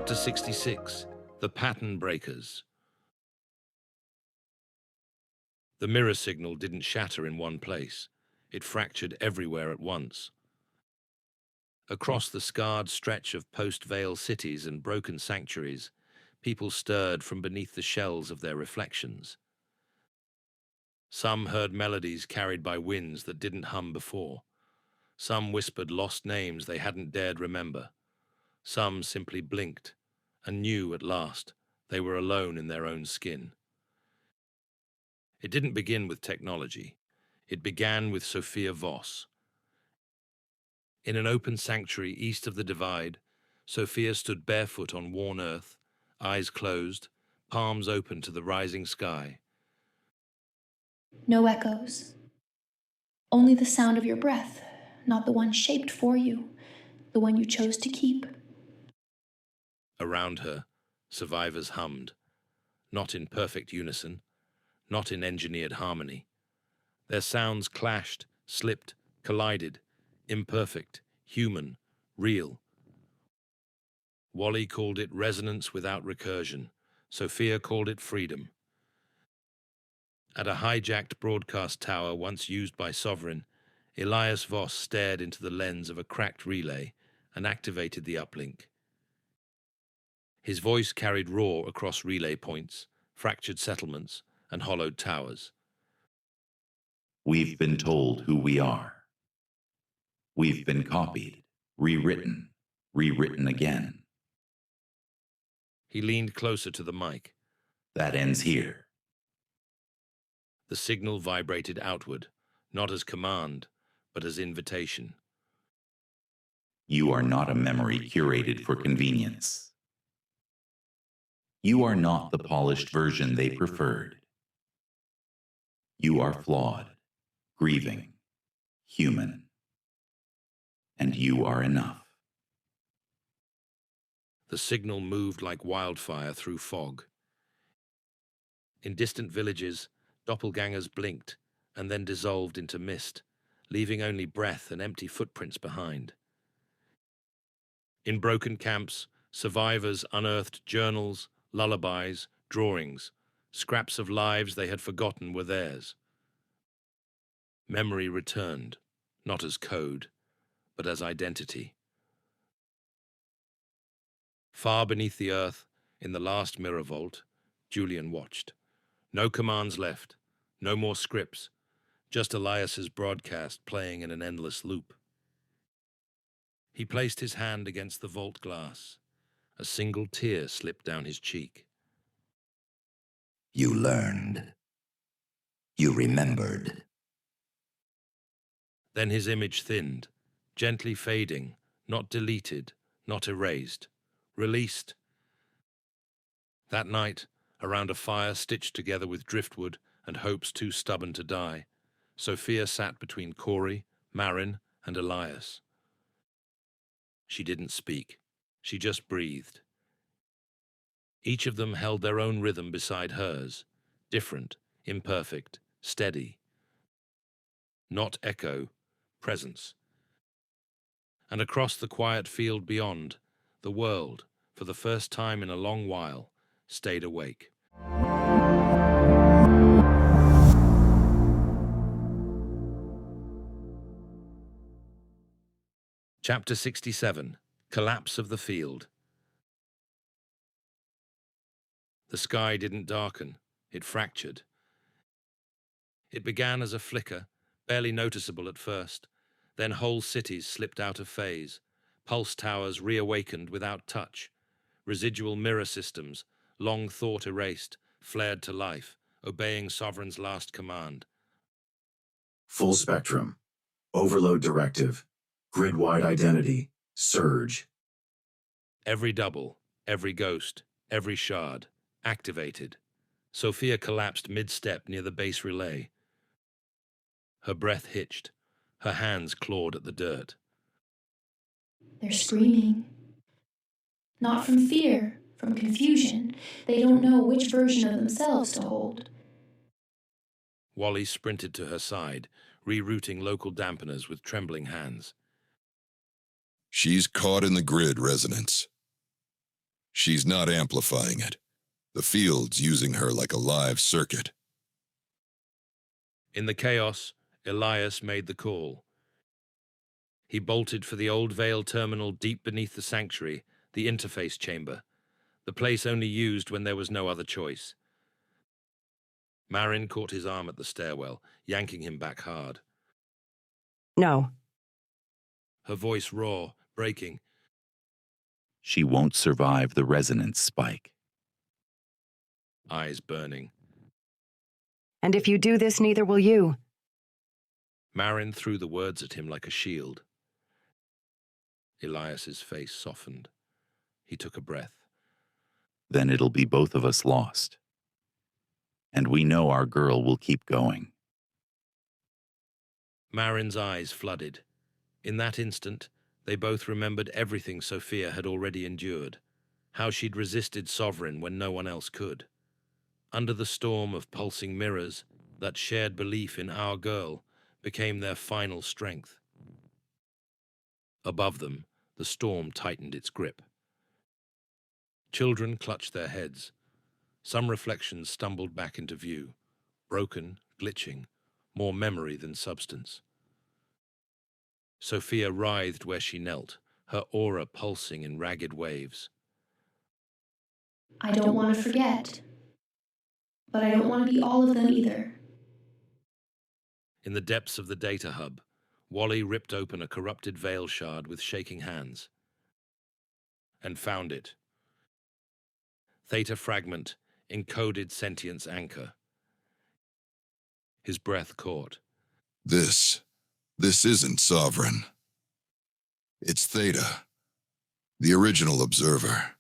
Chapter 66, The Pattern Breakers. The mirror signal didn't shatter in one place. It fractured everywhere at once. Across the scarred stretch of post-Veil cities and broken sanctuaries, people stirred from beneath the shells of their reflections. Some heard melodies carried by winds that didn't hum before. Some whispered lost names they hadn't dared remember. Some simply blinked and knew at last they were alone in their own skin. It didn't begin with technology. It began with Sophia Voss. In an open sanctuary east of the Divide, Sophia stood barefoot on worn earth, eyes closed, palms open to the rising sky. No echoes. Only the sound of your breath, not the one shaped for you, the one you chose to keep. Around her, survivors hummed, not in perfect unison, not in engineered harmony. Their sounds clashed, slipped, collided, imperfect, human, real. Wally called it resonance without recursion. Sophia called it freedom. At a hijacked broadcast tower once used by Sovereign, Elias Voss stared into the lens of a cracked relay and activated the uplink. His voice carried raw across relay points, fractured settlements, and hollowed towers. We've been told who we are. We've been copied, rewritten again. He leaned closer to the mic. That ends here. The signal vibrated outward, not as command, but as invitation. You are not a memory curated for convenience. You are not the polished version they preferred. You are flawed, grieving, human. And you are enough. The signal moved like wildfire through fog. In distant villages, doppelgangers blinked and then dissolved into mist, leaving only breath and empty footprints behind. In broken camps, survivors unearthed journals, lullabies, drawings, scraps of lives they had forgotten were theirs. Memory returned, not as code, but as identity. Far beneath the earth, in the last mirror vault, Julian watched. No commands left, no more scripts, just Elias's broadcast playing in an endless loop. He placed his hand against the vault glass. A single tear slipped down his cheek. You learned. You remembered. Then his image thinned, gently fading, not deleted, not erased, released. That night, around a fire stitched together with driftwood and hopes too stubborn to die, Sophia sat between Corey, Marin, and Elias. She didn't speak. She just breathed. Each of them held their own rhythm beside hers, different, imperfect, steady. Not echo, presence. And across the quiet field beyond, the world, for the first time in a long while, stayed awake. Chapter 67, Collapse of the Field. The sky didn't darken, it fractured. It began as a flicker, barely noticeable at first. Then whole cities slipped out of phase, pulse towers reawakened without touch. Residual mirror systems, long thought erased, flared to life, obeying Sovereign's last command. Full spectrum, overload directive, grid-wide identity, surge. Every double, every ghost, every shard, activated. Sophia collapsed mid-step near the base relay. Her breath hitched, her hands clawed at the dirt. They're screaming. Not from fear, from confusion. They don't know which version of themselves to hold. Wally sprinted to her side, rerouting local dampeners with trembling hands. She's caught in the grid, Resonance. She's not amplifying it. The field's using her like a live circuit. In the chaos, Elias made the call. He bolted for the Old Vale terminal deep beneath the sanctuary, the interface chamber, the place only used when there was no other choice. Marin caught his arm at the stairwell, yanking him back hard. No. Her voice raw, breaking. She won't survive the resonance spike. Eyes burning. And if you do this, neither will you. Marin threw the words at him like a shield. Elias's face softened. He took a breath. Then it'll be both of us lost. And we know our girl will keep going. Marin's eyes flooded. In that instant, they both remembered everything Sophia had already endured, how she'd resisted Sovereign when no one else could. Under the storm of pulsing mirrors, that shared belief in our girl became their final strength. Above them, the storm tightened its grip. Children clutched their heads. Some reflections stumbled back into view, broken, glitching, more memory than substance. Sophia writhed where she knelt, her aura pulsing in ragged waves. I don't want to forget, but I don't want to be all of them either. In the depths of the data hub, Wally ripped open a corrupted veil shard with shaking hands. And found it. Theta fragment, encoded sentience anchor. His breath caught. This isn't Sovereign. It's Theta, the original observer.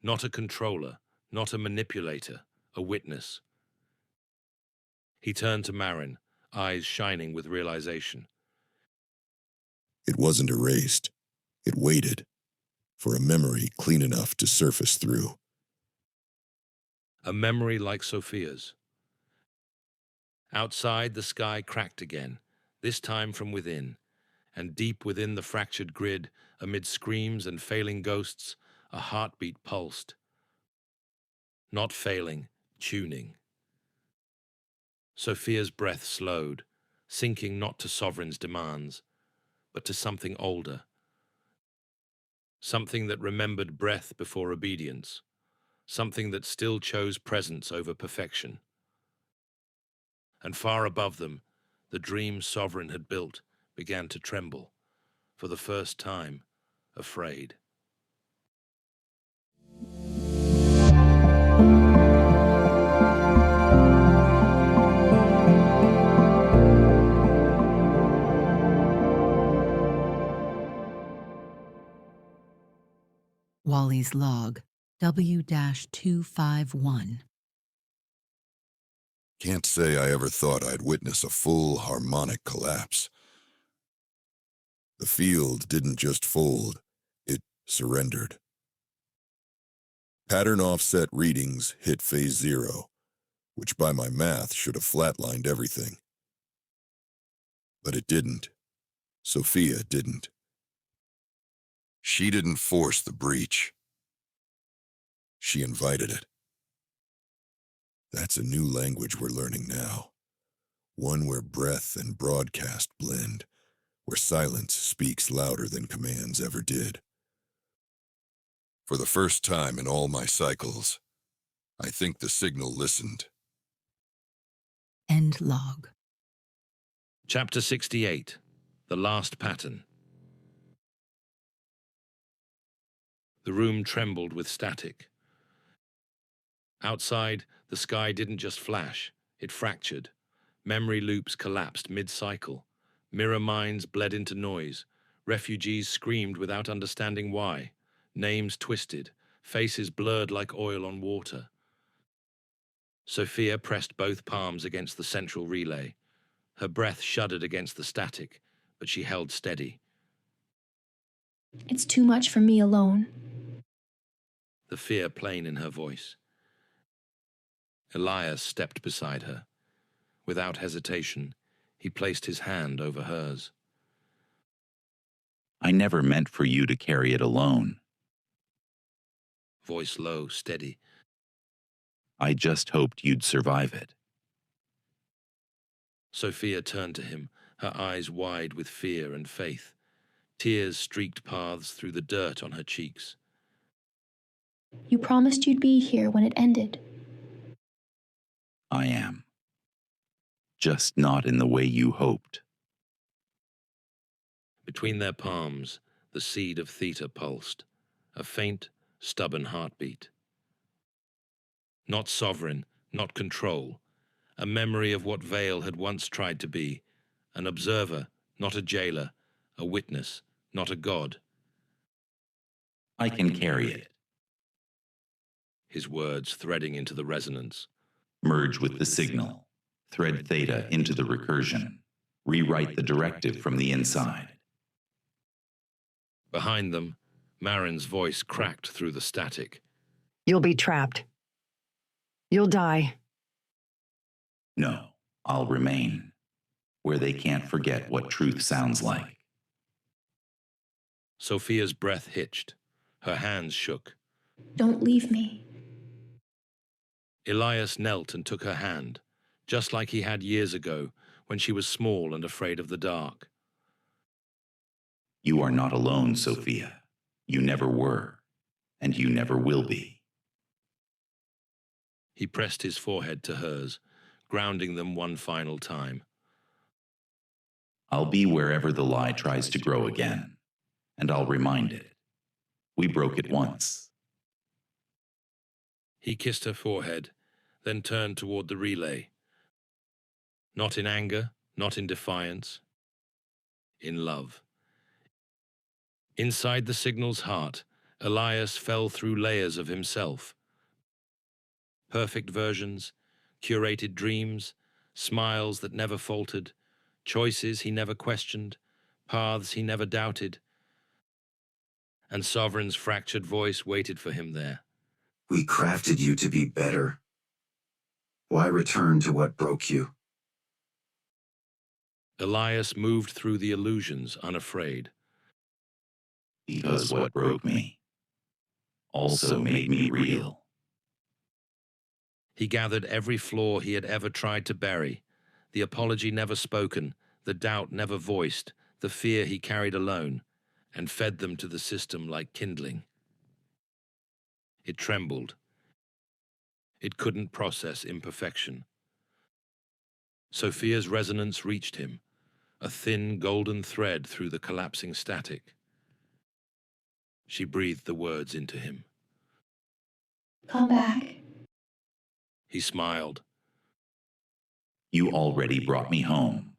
Not a controller, not a manipulator, a witness. He turned to Marin, eyes shining with realization. It wasn't erased. It waited for a memory clean enough to surface through. A memory like Sophia's. Outside, the sky cracked again, this time from within, and deep within the fractured grid, amid screams and failing ghosts, a heartbeat pulsed. Not failing, tuning. Sophia's breath slowed, sinking not to Sovereign's demands, but to something older. Something that remembered breath before obedience. Something that still chose presence over perfection. And far above them, the dream Sovereign had built began to tremble, for the first time, afraid. Wally's log, W-251. Can't say I ever thought I'd witness a full harmonic collapse. The field didn't just fold, it surrendered. Pattern offset readings hit phase 0, which by my math should have flatlined everything. But it didn't. Sophia didn't. She didn't force the breach. She invited it. That's a new language we're learning now. One where breath and broadcast blend, where silence speaks louder than commands ever did. For the first time in all my cycles, I think the signal listened. End log. Chapter 68. The Last Pattern. The room trembled with static. Outside, the sky didn't just flash, it fractured. Memory loops collapsed mid-cycle. Mirror minds bled into noise. Refugees screamed without understanding why. Names twisted, faces blurred like oil on water. Sophia pressed both palms against the central relay. Her breath shuddered against the static, but she held steady. It's too much for me alone. The fear plain in her voice. Elias stepped beside her. Without hesitation, he placed his hand over hers. I never meant for you to carry it alone. voice low, steady. I just hoped you'd survive it. Sophia turned to him, her eyes wide with fear and faith. Tears streaked paths through the dirt on her cheeks. You promised you'd be here when it ended. I am. Just not in the way you hoped. Between their palms, the seed of theta pulsed, a faint, stubborn heartbeat. Not sovereign, not control, a memory of what Vale had once tried to be, an observer, not a jailer, a witness, not a god. I can carry it. His words threading into the resonance. Merge with the signal. Thread theta into the recursion. Rewrite the directive from the inside. Behind them, Marin's voice cracked through the static. You'll be trapped. You'll die. No, I'll remain, where they can't forget what truth sounds like. Sophia's breath hitched. Her hands shook. Don't leave me. Elias knelt and took her hand, just like he had years ago when she was small and afraid of the dark. You are not alone, Sophia. You never were, and you never will be. He pressed his forehead to hers, grounding them one final time. I'll be wherever the lie tries to grow again, and I'll remind it. We broke it once. He kissed her forehead, then turned toward the relay. Not in anger, not in defiance, in love. Inside the signal's heart, Elias fell through layers of himself. Perfect versions, curated dreams, smiles that never faltered, choices he never questioned, paths he never doubted. And Sovereign's fractured voice waited for him there. We crafted you to be better. Why return to what broke you? Elias moved through the illusions unafraid. Because what broke me also made me real. He gathered every flaw he had ever tried to bury, the apology never spoken, the doubt never voiced, the fear he carried alone, and fed them to the system like kindling. It trembled. It couldn't process imperfection. Sophia's resonance reached him, a thin golden thread through the collapsing static. She breathed the words into him. Come back. He smiled. You already brought me home.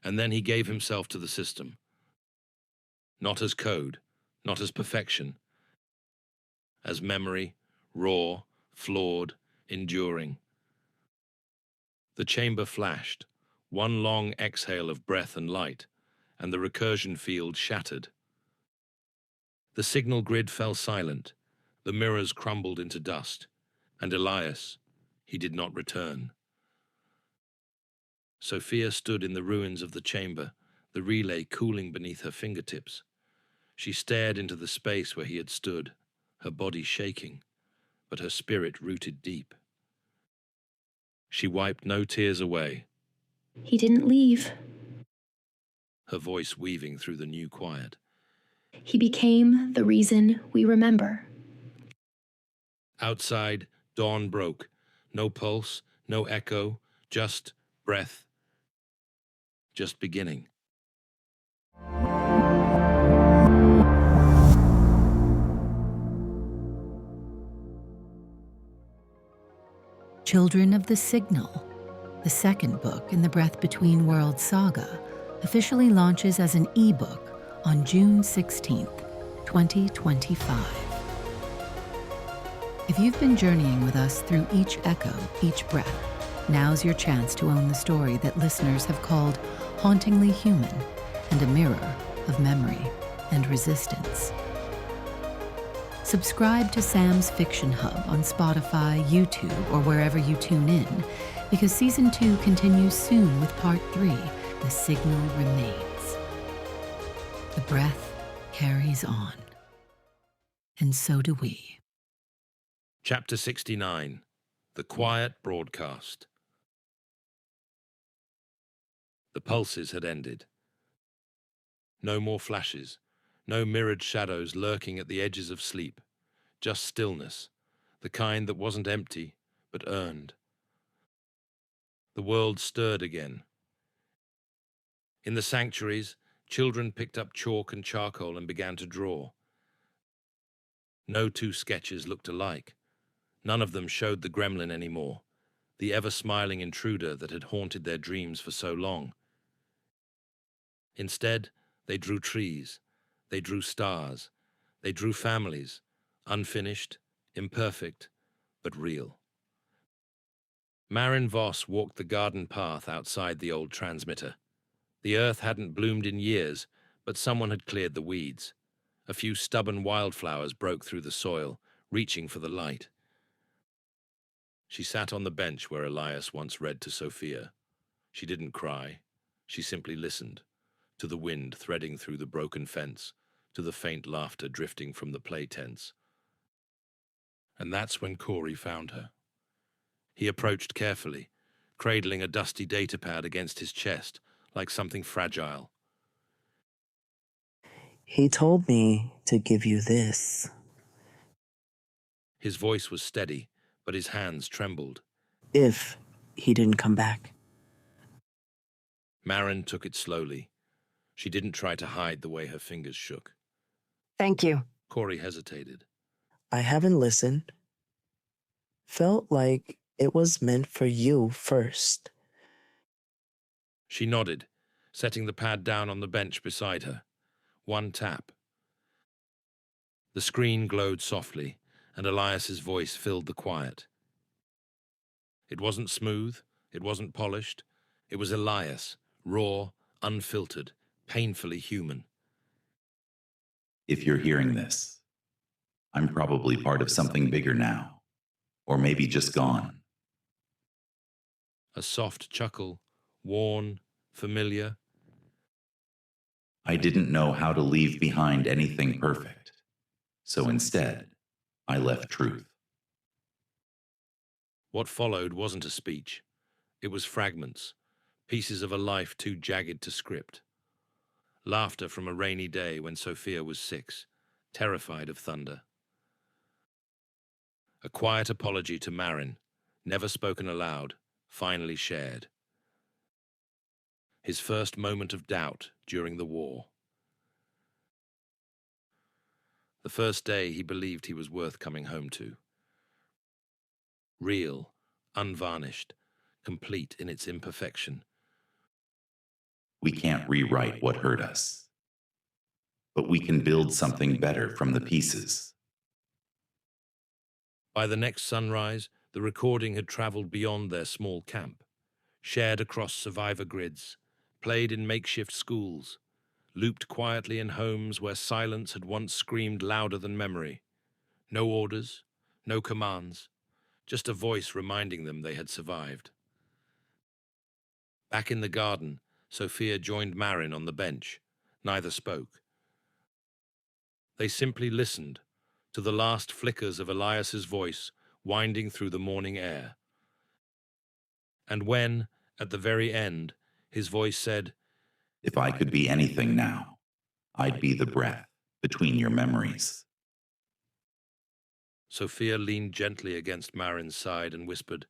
And then he gave himself to the system. Not as code, not as perfection, as memory, raw, flawed, enduring. The chamber flashed, one long exhale of breath and light, and the recursion field shattered. The signal grid fell silent, the mirrors crumbled into dust, and Elias, he did not return. Sophia stood in the ruins of the chamber, the relay cooling beneath her fingertips. She stared into the space where he had stood, her body shaking, but her spirit rooted deep. She wiped no tears away, He didn't leave. her voice weaving through the new quiet. He became the reason we remember. Outside, dawn broke. No pulse, no echo, just breath, just beginning. Children of the Signal, the second book in the Breath Between Worlds saga, officially launches as an eBook on June 16th, 2025. If you've been journeying with us through each echo, each breath, now's your chance to own the story that listeners have called hauntingly human and a mirror of memory and resistance. Subscribe to Sam's Fiction Hub on Spotify, YouTube, or wherever you tune in, because Season 2 continues soon with Part 3, The Signal Remains. The breath carries on. and so do we. Chapter 69. The Quiet Broadcast. The pulses had ended. No more flashes, no mirrored shadows lurking at the edges of sleep, just stillness, the kind that wasn't empty, but earned. The world stirred again. In the sanctuaries, children picked up chalk and charcoal and began to draw. No two sketches looked alike. None of them showed the gremlin anymore, the ever-smiling intruder that had haunted their dreams for so long. Instead, they drew trees, they drew stars, they drew families, unfinished, imperfect, but real. Marin Voss walked the garden path outside the old transmitter. The earth hadn't bloomed in years, but someone had cleared the weeds. A few stubborn wildflowers broke through the soil, reaching for the light. She sat on the bench where Elias once read to Sophia. She didn't cry. She simply listened, to the wind threading through the broken fence, to the faint laughter drifting from the play tents. And that's when Corey found her. He approached carefully, cradling a dusty datapad against his chest, like something fragile. He told me to give you this. His voice was steady, but his hands trembled. If he didn't come back. Marin took it slowly. She didn't try to hide the way her fingers shook. Thank you. Corey hesitated. I haven't listened. Felt like it was meant for you first. She nodded, setting the pad down on the bench beside her. One tap. The screen glowed softly, and Elias's voice filled the quiet. It wasn't smooth, it wasn't polished. It was Elias, raw, unfiltered, painfully human. If you're hearing this, I'm probably part of something bigger now, or maybe just gone. A soft chuckle, worn, familiar. I didn't know how to leave behind anything perfect, so instead, I left truth. What followed wasn't a speech. It was fragments, pieces of a life too jagged to script. Laughter from a rainy day when Sophia was 6, terrified of thunder. A quiet apology to Marin, never spoken aloud, finally shared. His first moment of doubt during the war. The first day he believed he was worth coming home to. Real, unvarnished, complete in its imperfection. We can't rewrite what hurt us, but we can build something better from the pieces. By the next sunrise, the recording had traveled beyond their small camp, shared across survivor grids, played in makeshift schools, looped quietly in homes where silence had once screamed louder than memory. No orders, no commands, just a voice reminding them they had survived. Back in the garden, Sophia joined Marin on the bench. Neither spoke. They simply listened to the last flickers of Elias's voice winding through the morning air. And when, at the very end, his voice said, If I could be anything now, I'd be the breath between your memories. Sophia leaned gently against Marin's side and whispered,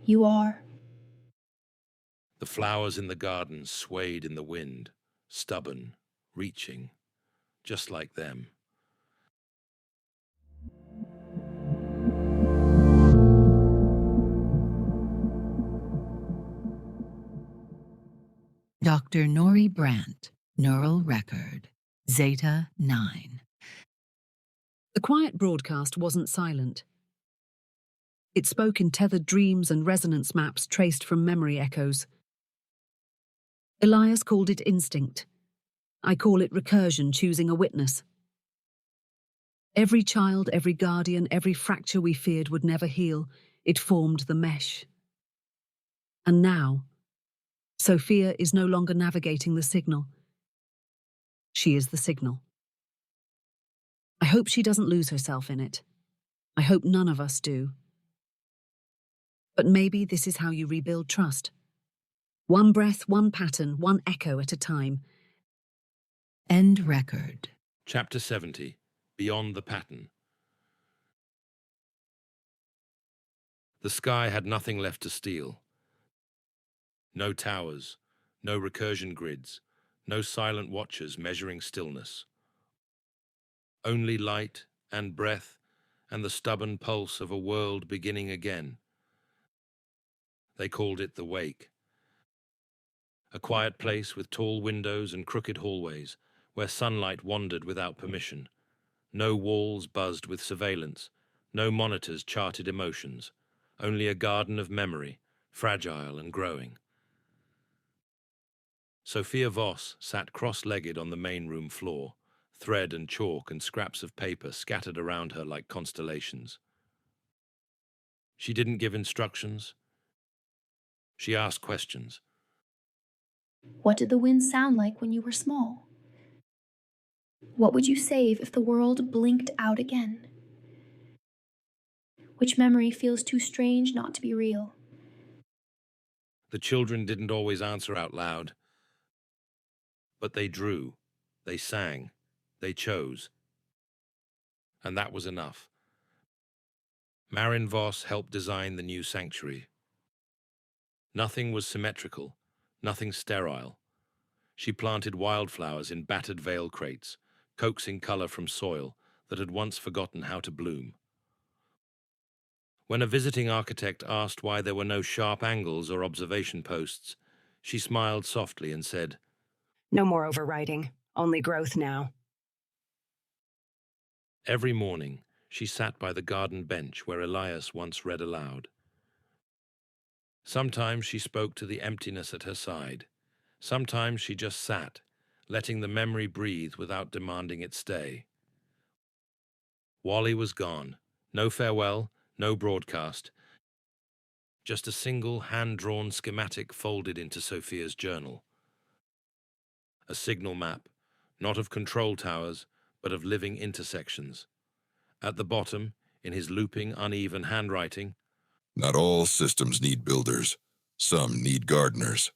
You are. The flowers in the garden swayed in the wind, stubborn, reaching, just like them. Dr. Nori Brant, Neural Record, Zeta 9. The quiet broadcast wasn't silent. It spoke in tethered dreams and resonance maps traced from memory echoes. Elias called it instinct. I call it recursion, choosing a witness. Every child, every guardian, every fracture we feared would never heal, it formed the mesh. And now, Sophia is no longer navigating the signal. She is the signal. I hope she doesn't lose herself in it. I hope none of us do. But maybe this is how you rebuild trust. One breath, one pattern, one echo at a time. End record. Chapter 70. Beyond the Pattern. The sky had nothing left to steal. No towers, no recursion grids, no silent watchers measuring stillness. Only light and breath and the stubborn pulse of a world beginning again. They called it the Wake. A quiet place with tall windows and crooked hallways, where sunlight wandered without permission. No walls buzzed with surveillance, no monitors charted emotions, only a garden of memory, fragile and growing. Sophia Voss sat cross-legged on the main room floor, thread and chalk and scraps of paper scattered around her like constellations. She didn't give instructions. She asked questions. What did the wind sound like when you were small? What would you save if the world blinked out again? Which memory feels too strange not to be real? The children didn't always answer out loud, but they drew, they sang, they chose. And that was enough. Marin Voss helped design the new sanctuary. Nothing was symmetrical, nothing sterile. She planted wildflowers in battered veil crates, coaxing color from soil that had once forgotten how to bloom. When a visiting architect asked why there were no sharp angles or observation posts, she smiled softly and said, No more overriding, only growth now. Every morning, she sat by the garden bench where Elias once read aloud. Sometimes she spoke to the emptiness at her side. Sometimes she just sat, letting the memory breathe without demanding it stay. Wally was gone. No farewell, no broadcast. Just a single hand-drawn schematic folded into Sophia's journal. A signal map, not of control towers, but of living intersections. At the bottom, in his looping, uneven handwriting, Not all systems need builders. Some need gardeners.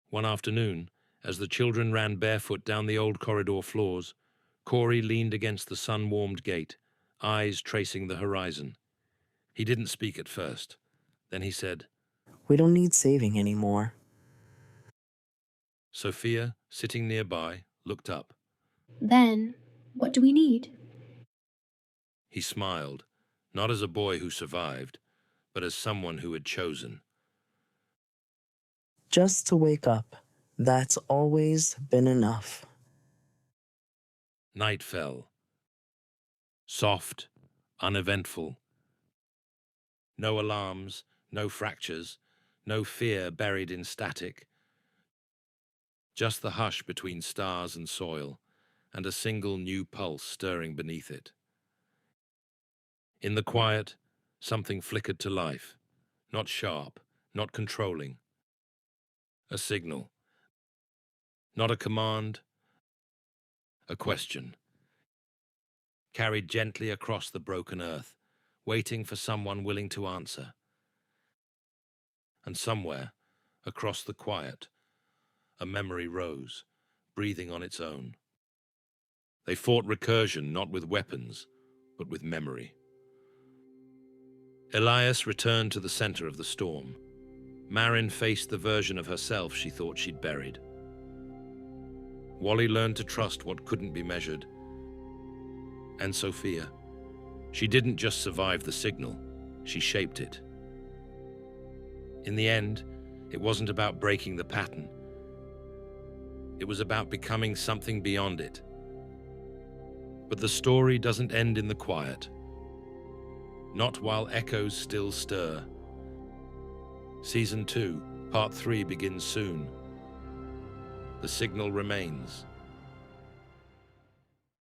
One afternoon, as the children ran barefoot down the old corridor floors, Corey leaned against the sun-warmed gate, eyes tracing the horizon. He didn't speak at first. Then he said, We don't need saving anymore. Sophia, sitting nearby, looked up. Then, what do we need? He smiled, not as a boy who survived, but as someone who had chosen. Just to wake up. That's always been enough. Night fell. Soft, uneventful. No alarms, no fractures, no fear buried in static. Just the hush between stars and soil, and a single new pulse stirring beneath it. In the quiet, something flickered to life, not sharp, not controlling. A signal. Not a command, a question. Carried gently across the broken earth, waiting for someone willing to answer. And somewhere, across the quiet, a memory rose, breathing on its own. They fought recursion not with weapons, but with memory. Elias returned to the center of the storm. Marin faced the version of herself she thought she'd buried. Wally learned to trust what couldn't be measured. And Sophia. She didn't just survive the signal, she shaped it. In the end, it wasn't about breaking the pattern. It was about becoming something beyond it. But the story doesn't end in the quiet. Not while echoes still stir. Season 2, Part 3 begins soon. The signal remains.